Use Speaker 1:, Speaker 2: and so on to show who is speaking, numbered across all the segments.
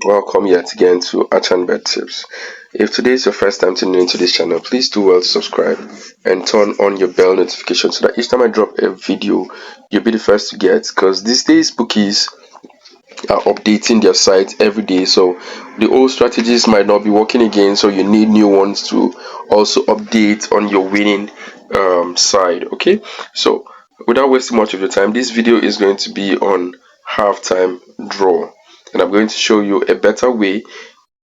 Speaker 1: Welcome yet again to Bet Tips. If today is your first time tuning into this channel, please do well to subscribe and turn on your bell notification so that each time I drop a video, you'll be the first to get. Because these days, bookies are updating their site every day, so the old strategies might not be working again. So you need new ones to also update on your winning side. Okay, so without wasting much of your time, this video is going to be on halftime draw, and I'm going to show you a better way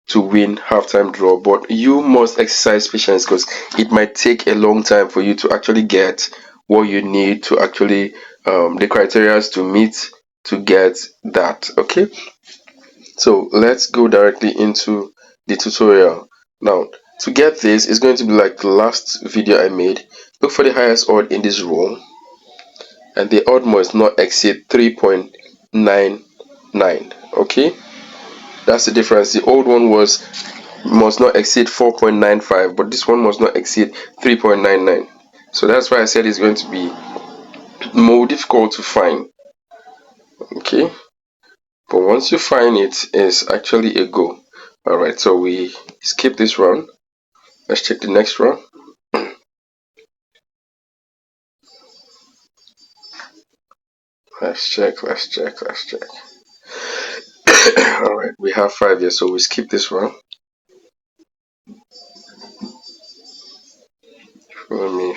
Speaker 1: to win halftime draw, but you must exercise patience because it might take a long time for you to actually get what you need to actually the criteria to meet to get that. Okay, so let's go directly into the tutorial. Now, to get this, it's going to be like the last video I made. Look for the highest odd in this row, and the odd must not exceed 3.99. Okay, that's the difference. The old one was must not exceed 4.95, but this one must not exceed 3.99. So that's why I said it's going to be more difficult to find. Okay, but once you find it, it's actually a go. All right, so we skip this round. Let's check the next round. Let's check. All right, we have 5 here, so we skip this round. Follow me.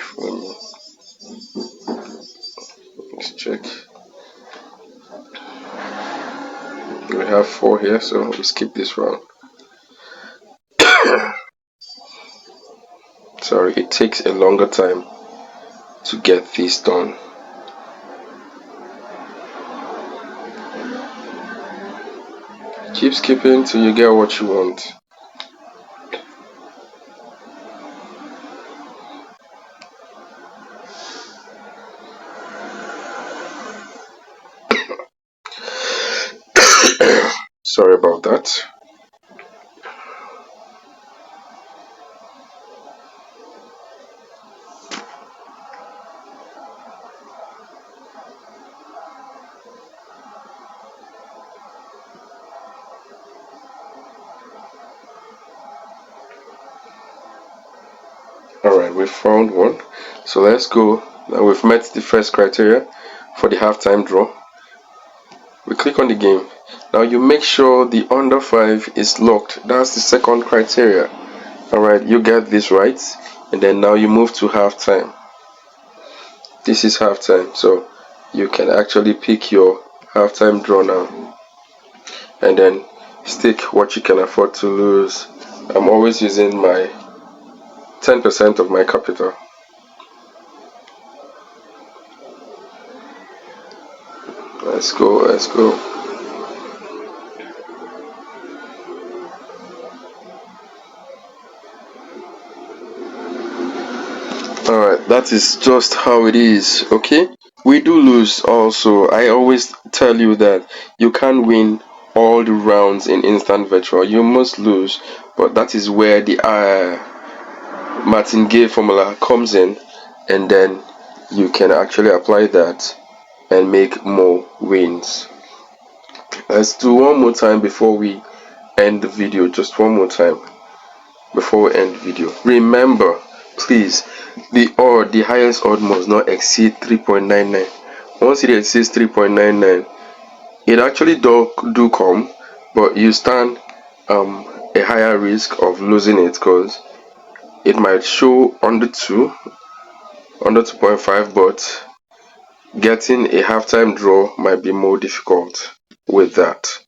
Speaker 1: Let's check. We have 4 here, so we skip this round. Sorry, it takes a longer time to get this done. Keep skipping till you get what you want. Sorry about that. Alright, we found one. So let's go. Now we've met the first criteria for the halftime draw. We click on the game. Now you make sure the under 5 is locked. That's the second criteria. Alright, you get this right. And then now you move to halftime. This is halftime. So you can actually pick your halftime draw now. And then stick what you can afford to lose. I'm always using my 10% of my capital. Let's go. Alright, that is just how it is. Okay, we do lose also. I always tell you that you can't win all the rounds in instant virtual. You must lose, but that is where the martingale formula comes in, and then you can actually apply that and make more wins. Let's do one more time before we end the video. Just one more time before we end the video. Remember, please, the highest odd must not exceed 3.99. Once it exceeds 3.99, it actually do come, but you stand a higher risk of losing it because it might show under 2.5, but getting a halftime draw might be more difficult. With that,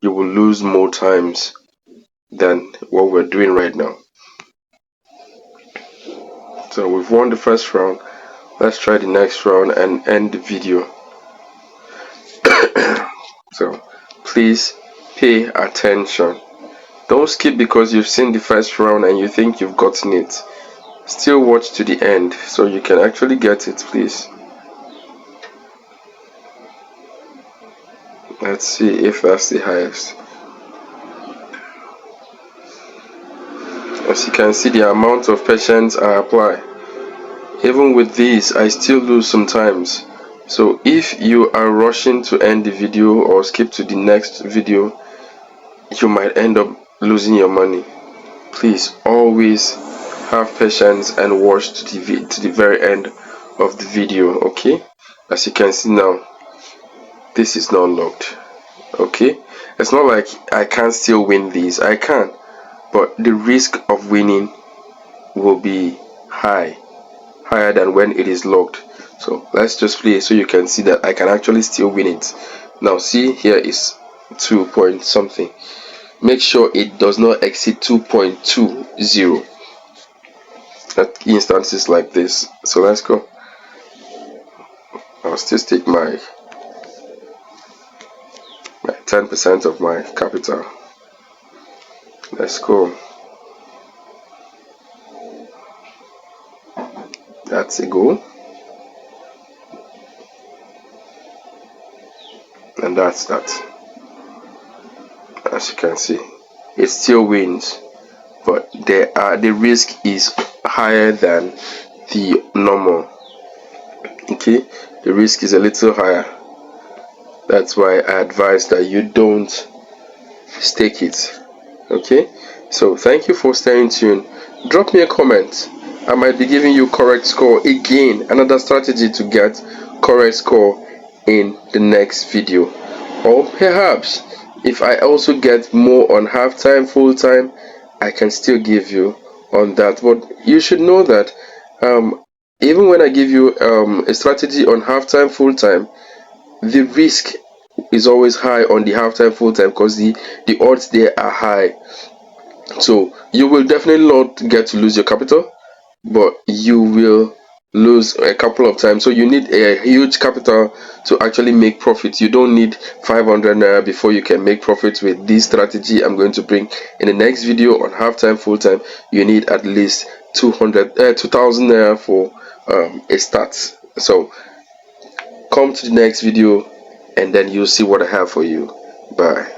Speaker 1: you will lose more times than what we're doing right now. So we've won the first round. Let's try the next round and end the video. So please pay attention. Don't skip because you've seen the first round and you think you've gotten it. Still watch to the end so you can actually get it, please. Let's see if that's the highest. As you can see, the amount of patience I apply. Even with these, I still lose sometimes, So if you are rushing to end the video or skip to the next video, you might end up losing your money. Please always have patience and watch to the very end of the video. Okay, as you can see now, this is not locked. Okay, it's not like I can't still win these. I can, but the risk of winning will be higher than when it is locked. So let's just play so you can see that I can actually still win it. Now see, here is 2 point something. Make sure it does not exceed 2.20 at instances like this. So let's go. I'll still stick my 10% of my capital. Let's go. That's a go. And that's that. As you can see, it still wins, but the risk is higher than the normal. Okay, the risk is a little higher. That's why I advise that you don't stake it. Okay, so thank you for staying tuned. Drop me a comment. I might be giving you correct score again, another strategy to get correct score in the next video. Or perhaps if I also get more on halftime, full time, I can still give you on that. But you should know that even when I give you a strategy on halftime, full time, the risk is always high on the halftime, full time, because the odds there are high. So you will definitely not get to lose your capital, but you will lose a couple of times. So you need a huge capital to actually make profit. You don't need 500 naira before you can make profit with this strategy I'm going to bring in the next video on halftime, full time. You need at least 2000 naira for a start. So come to the next video and then you'll see what I have for you. Bye.